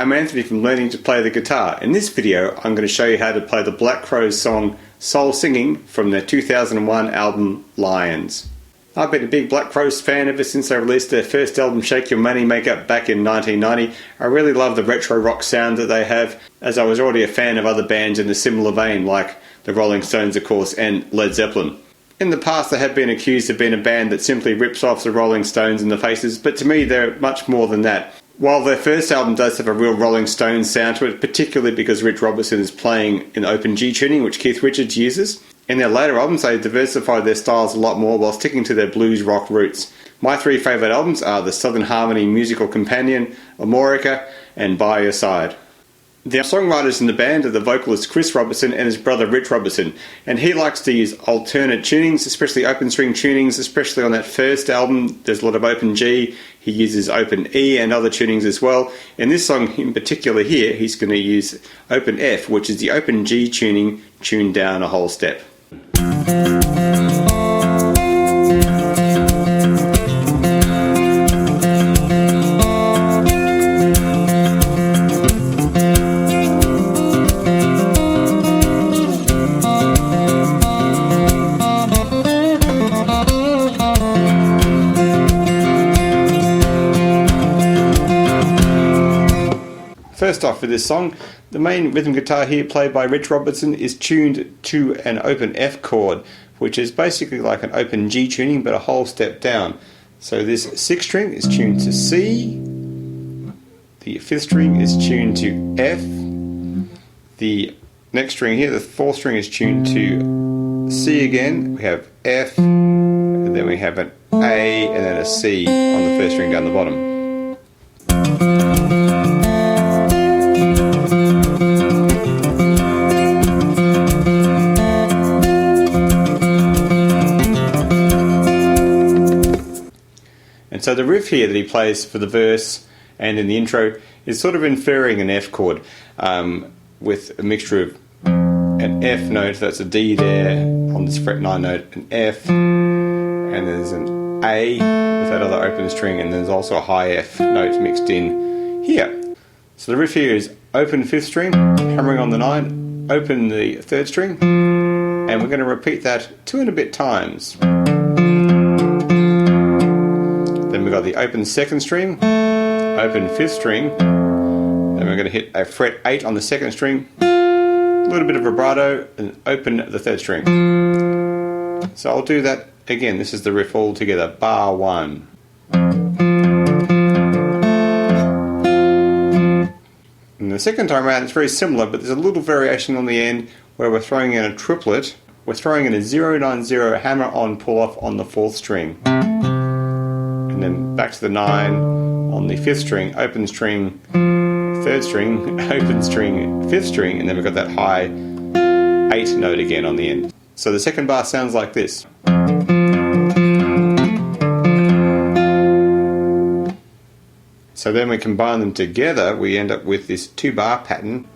I'm Anthony from Learning to Play the Guitar. In this video, I'm going to show you how to play the Black Crowes song Soul Singing from their 2001 album Lions. I've been a big Black Crowes fan ever since they released their first album Shake Your Money Maker back in 1990. I really love the retro rock sound that they have, as I was already a fan of other bands in a similar vein like the Rolling Stones of course and Led Zeppelin. In the past they have been accused of being a band that simply rips off the Rolling Stones in the faces, but to me they're much more than that. While their first album does have a real Rolling Stones sound to it, particularly because Rich Robertson is playing in open G tuning, which Keith Richards uses, in their later albums they diversified their styles a lot more while sticking to their blues rock roots. My three favourite albums are the Southern Harmony Musical Companion, Amorica and By Your Side. The songwriters in the band are the vocalist Chris Robertson and his brother Rich Robertson, and he likes to use alternate tunings, especially open string tunings, especially on that first album. There's a lot of open G, he uses open E and other tunings as well. In this song in particular here, he's going to use open F, which is the open G tuning tuned down a whole step. First off, for this song, the main rhythm guitar here played by Rich Robertson is tuned to an open F chord, which is basically like an open G tuning but a whole step down. So this 6th string is tuned to C, the 5th string is tuned to F, the next string here, the 4th string is tuned to C again, we have F, and then we have an A and then a C on the 1st string down the bottom. And so the riff here that he plays for the verse and in the intro is sort of inferring an F chord with a mixture of an F note, that's a D there on this fret 9 note, an F, and there's an A with that other open string, and there's also a high F note mixed in here. So the riff here is open 5th string, hammering on the 9, open the 3rd string, and we're going to repeat that 2 and a bit times. Then we've got the open 2nd string, open 5th string, then we're going to hit a fret 8 on the 2nd string, a little bit of vibrato, and open the 3rd string. So I'll do that again. This is the riff all together, bar 1. And the second time around it's very similar, but there's a little variation on the end where we're throwing in a triplet. We're throwing in a 0-9-0 hammer on pull off on the 4th string. And then back to the 9 on the 5th string, open string, 3rd string, open string, 5th string, and then we've got that high 8 note again on the end. So the second bar sounds like this. So then we combine them together, we end up with this 2-bar pattern.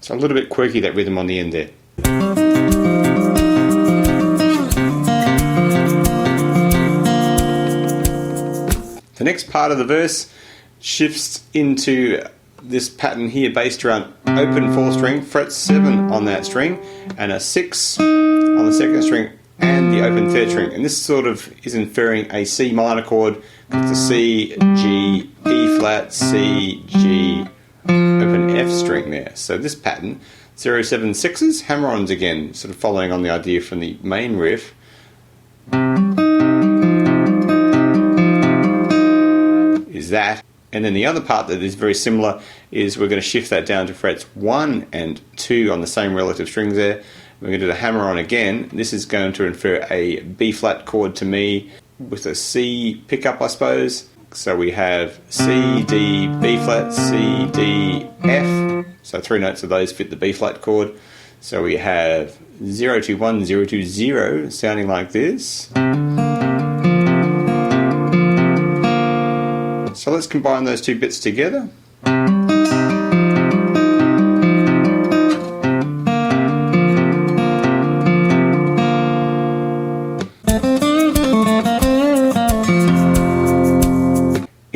So a little bit quirky, that rhythm on the end there. The next part of the verse shifts into this pattern here based around open 4th string, fret 7 on that string, and a 6 on the 2nd string and the open 3rd string. And this sort of is inferring a C minor chord. It's a C, G, E flat, C, G, open F string there. So this pattern, 0-7-6s, hammer-ons again, sort of following on the idea from the main riff. Is that. And then the other part that is very similar is we're going to shift that down to frets 1 and 2 on the same relative strings there. We're going to do the hammer on again. This is going to infer a B flat chord to me with a C pickup, I suppose. So we have C, D, B flat, C, D, F. So 3 notes of those fit the B flat chord. So we have 0-2-1, 0-2-0 sounding like this. So let's combine those two bits together.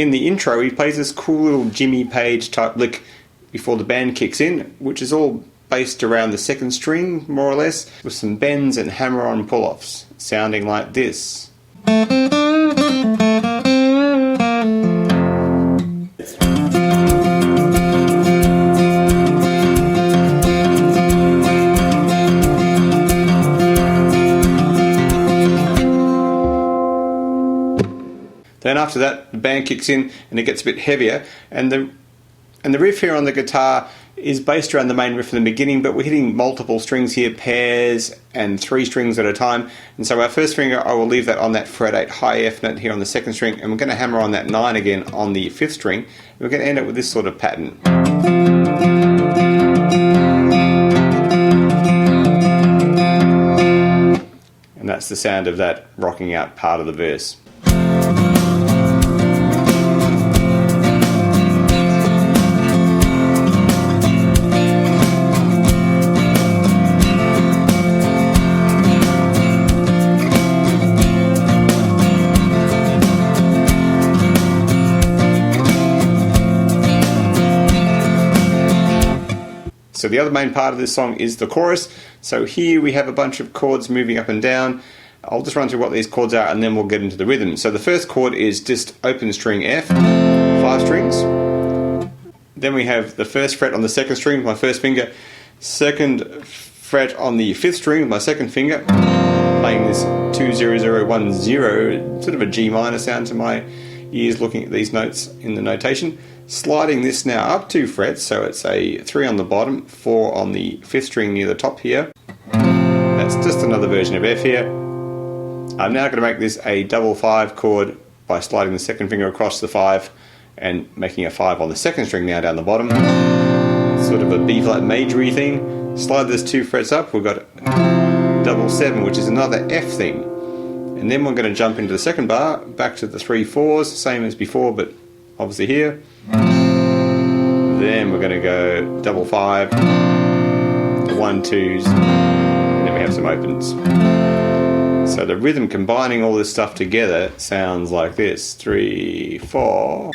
In the intro, he plays this cool little Jimmy Page type lick before the band kicks in, which is all based around the second string, more or less, with some bends and hammer-on pull-offs, sounding like this. Then after that, the band kicks in and it gets a bit heavier, and the riff here on the guitar is based around the main riff in the beginning, but we're hitting multiple strings here, pairs and 3 strings at a time. And so our first finger, I will leave that on that fret 8 high F note here on the second string, and we're going to hammer on that 9 again on the 5th string. And we're going to end up with this sort of pattern. And that's the sound of that rocking out part of the verse. So the other main part of this song is the chorus. So here we have a bunch of chords moving up and down. I'll just run through what these chords are and then we'll get into the rhythm. So the first chord is just open string F, 5 strings. Then we have the first fret on the second string with my first finger, second fret on the 5th string with my second finger, playing this 2-0-0-1-0, sort of a G minor sound to my ears looking at these notes in the notation. Sliding this now up 2 frets, so it's a 3 on the bottom, 4 on the 5th string near the top here. That's just another version of F here. I'm now going to make this a double 5 chord by sliding the second finger across the 5 and making a 5 on the second string now down the bottom. Sort of a B flat majory thing. Slide this 2 frets up, we've got double 7, which is another F thing. And then we're going to jump into the second bar, back to the 3/4s, same as before, but obviously here. Then we're going to go double 5, 1/2s, and then we have some opens. So the rhythm combining all this stuff together sounds like this: 3, 4.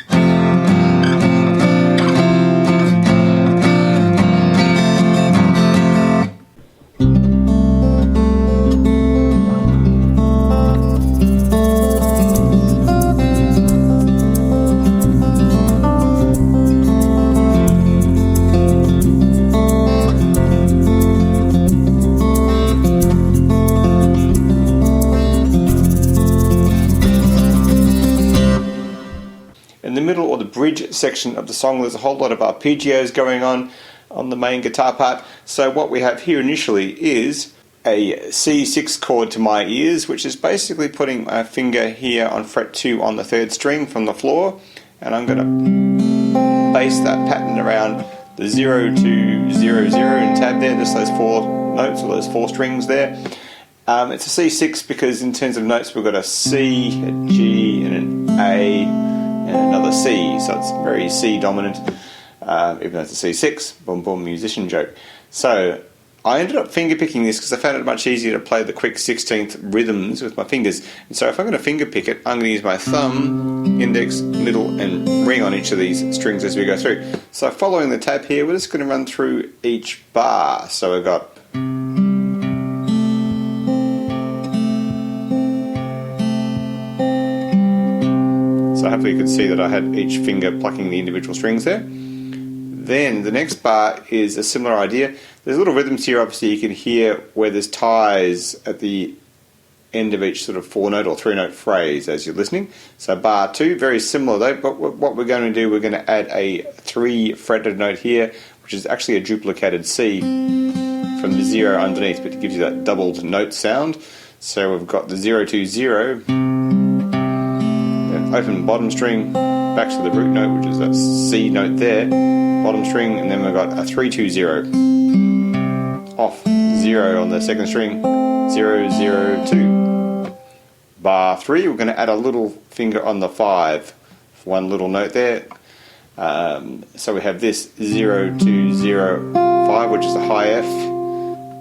In the middle or the bridge section of the song, there's a whole lot of arpeggios going on the main guitar part. So what we have here initially is a C6 chord to my ears, which is basically putting my finger here on fret 2 on the 3rd string from the floor, and I'm going to base that pattern around the 0 2 0 0 and tab there, just those 4 notes or those 4 strings there. It's a C6 because in terms of notes we've got a C, a G and an A and another C, so it's very C dominant, even though it's a C6. Boom boom musician joke. So I ended up finger picking this because I found it much easier to play the quick 16th rhythms with my fingers. And so if I'm going to finger pick it, I'm going to use my thumb, index, middle and ring on each of these strings as we go through. So following the tab here, we're just going to run through each bar. So we've got hopefully you could see that I had each finger plucking the individual strings there. Then the next bar is a similar idea. There's little rhythms here, obviously you can hear where there's ties at the end of each sort of 4-note or 3-note phrase as you're listening. So bar 2, very similar though, but what we're going to do, we're going to add a 3-fretted note here, which is actually a duplicated C from the 0 underneath, but it gives you that doubled note sound. So we've got the 0 2 0, open bottom string, back to the root note, which is that C note there, bottom string, and then we've got a 3 2 0, off 0 on the second string, 0 0 2. Bar 3, we're going to add a little finger on the 5, one little note there. So we have this 0 2 0 5, which is a high F,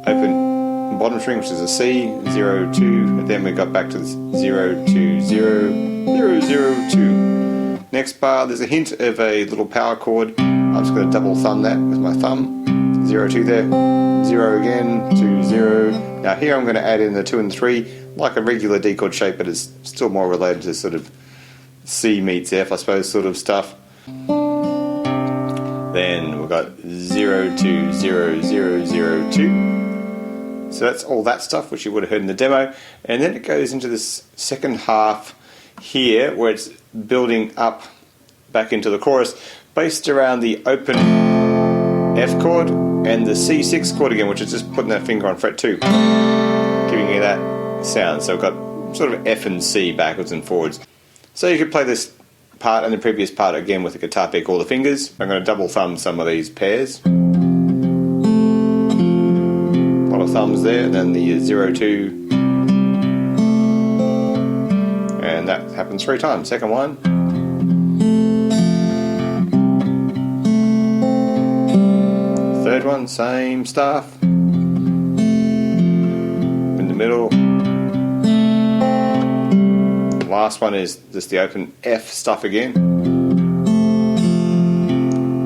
open bottom string, which is a C, 0 2, and then we got back to this 0 2 0 0 0 2. Next bar, there's a hint of a little power chord. I'm just going to double thumb that with my thumb. 0, 2 there, 0 again, 2, 0. Now here I'm going to add in the 2 and 3, like a regular D chord shape, but it's still more related to sort of C meets F, I suppose, sort of stuff. Then we've got 0, 2, 0, 0, 0, 2. So that's all that stuff, which you would have heard in the demo. And then it goes into this second half here, where it's building up back into the chorus, based around the open F chord and the C6 chord again, which is just putting that finger on fret 2, giving you that sound. So we've got sort of F and C backwards and forwards. So you could play this part and the previous part again with a guitar pick, all the fingers. I'm going to double thumb some of these pairs. A lot of thumbs there, and then the 0, 2. And that happens 3 times. Second one. Third one, same stuff. In the middle. Last one is just the open F stuff again.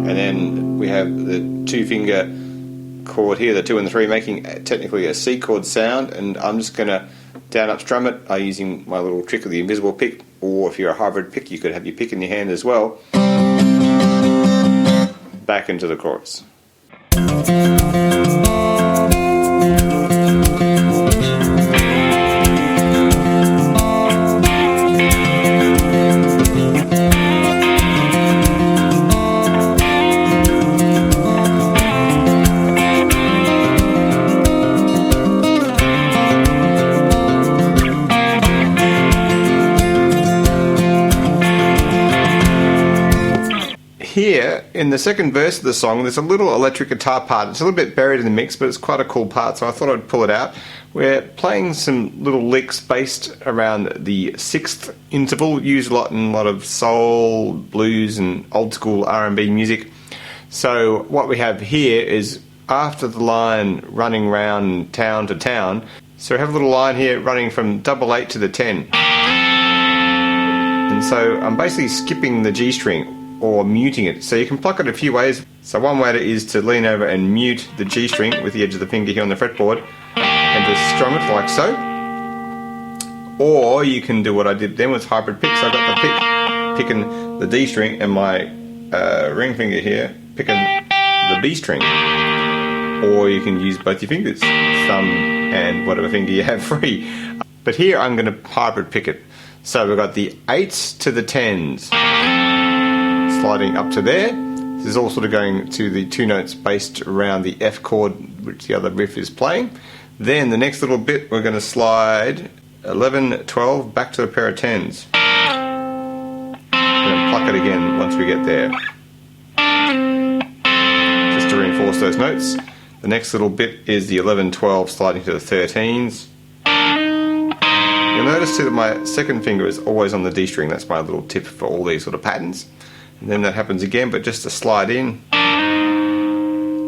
And then we have the 2-finger chord here, the 2 and the 3, making technically a C chord sound. And I'm just going to down up strum it using my little trick of the invisible pick, or if you're a hybrid pick, you could have your pick in your hand as well. Back into the chorus. Here, in the second verse of the song, there's a little electric guitar part. It's a little bit buried in the mix, but it's quite a cool part, so I thought I'd pull it out. We're playing some little licks based around the 6th interval, used a lot in a lot of soul, blues, and old school R&B music. So what we have here is after the line running round town to town, so we have a little line here running from 8/8 to the 10. And so I'm basically skipping the G string, or muting it. So you can pluck it a few ways. So one way is to lean over and mute the G string with the edge of the finger here on the fretboard and just strum it like so. Or you can do what I did then with hybrid picks. I got the pick picking the D string and my ring finger here picking the B string. Or you can use both your fingers, thumb and whatever finger you have free. But here I'm going to hybrid pick it. So we've got the 8s to the 10s. Sliding up to there. This is all sort of going to the 2 notes based around the F chord, which the other riff is playing. Then the next little bit, we're going to slide 11, 12 back to a pair of 10s. And pluck it again once we get there. Just to reinforce those notes. The next little bit is the 11, 12 sliding to the 13s. You'll notice too that my second finger is always on the D string. That's my little tip for all these sort of patterns. And then that happens again, but just to slide in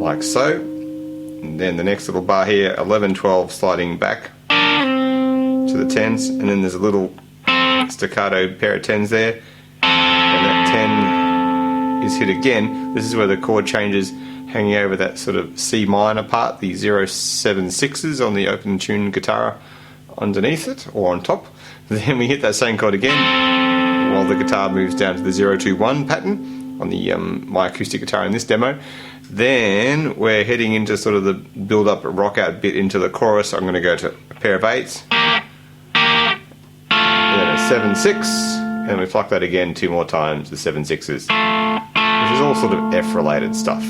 like so. And then the next little bar here, 11, 12 sliding back to the 10s, and then there's a little staccato pair of 10s there, and that 10 is hit again. This is where the chord changes, hanging over that sort of C minor part, the 076s on the open tune guitar underneath it, or on top. Then we hit that same chord again, while the guitar moves down to the 021 pattern on the my acoustic guitar in this demo. Then we're heading into sort of the build up rock out bit into the chorus. I'm going to go to a pair of 8s, and then a 7/6, and we pluck that again 2 more times, the 7/6s, which is all sort of F related stuff.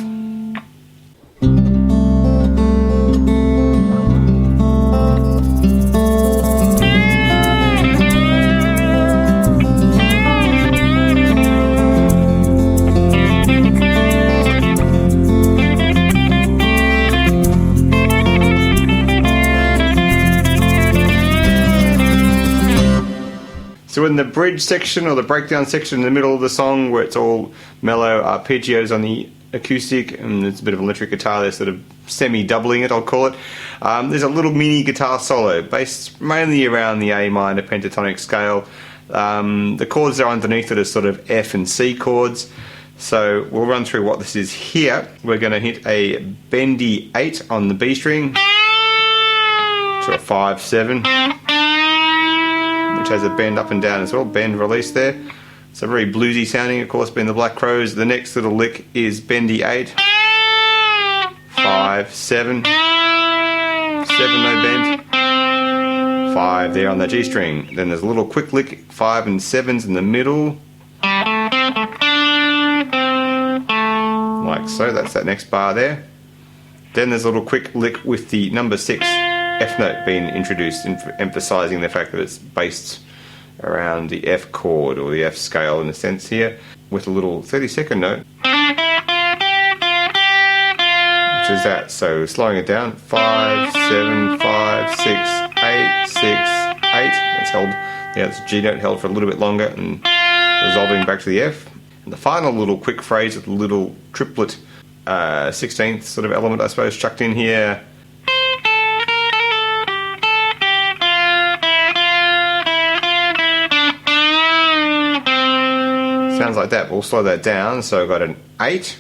So in the bridge section, or the breakdown section in the middle of the song, where it's all mellow arpeggios on the acoustic, and there's a bit of electric guitar there, sort of semi-doubling it, I'll call it. There's a little mini guitar solo, based mainly around the A minor pentatonic scale, The chords that are underneath it are sort of F and C chords. So we'll run through what this is here. We're going to hit a bendy 8 on the B string to a 5/7, which has a bend up and down as well, bend release there. It's a very bluesy sounding, of course, being the Black Crowes. The next little lick is bendy 8, 5/7, 7 no bend, 5 there on the G string. Then there's a little quick lick, 5 and 7s in the middle, like so. That's that next bar there. Then there's a little quick lick with the number 6 F note being introduced, emphasizing the fact that it's based around the F chord or the F scale in a sense here, with a little 32nd note, which is that. So slowing it down, 5, 7, 5, 6, 8, 6, 8. It's held, yeah, it's G note held for a little bit longer and resolving back to the F. And the final little quick phrase with a little triplet 16th sort of element, I suppose, chucked in here. Sounds like that, but we'll slow that down. So I've got an 8,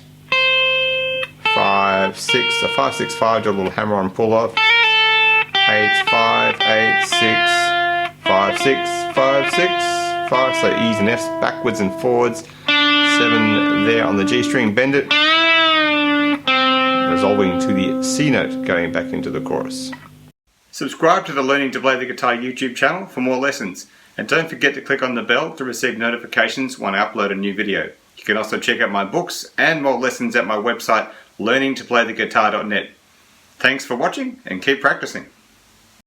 5, 6, a 5, 6, 5, do a little hammer on pull off. 8, 5, 8, 6, 5, 6, 5, 6, 5. So E's and F's backwards and forwards. 7 there on the G string, bend it, resolving to the C note, going back into the chorus. Subscribe to the Learning to Play the Guitar YouTube channel for more lessons, and don't forget to click on the bell to receive notifications when I upload a new video. You can also check out my books and more lessons at my website learningtoplaytheguitar.net. Thanks for watching and keep practicing.